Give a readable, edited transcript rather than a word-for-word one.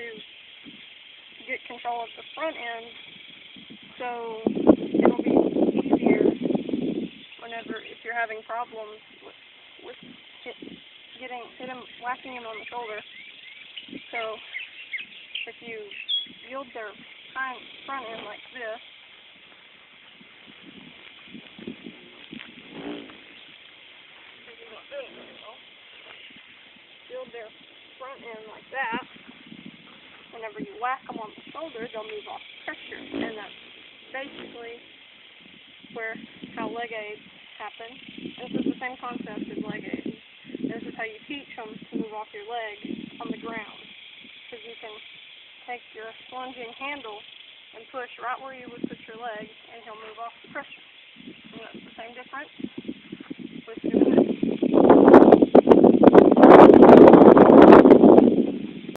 to get control of the front end, so it'll be easier whenever if you're having problems with whacking him on the shoulder. So if you yield their front end like this, yield their front end like that, whenever you whack them on the shoulder, they'll move off pressure, and that's basically how leg aids happen. This is the same concept as leg aids. This is how you teach them to move off your leg on the ground, because you can take your lunging handle and push right where you would put your leg, and he'll move off the pressure. And that's the same difference.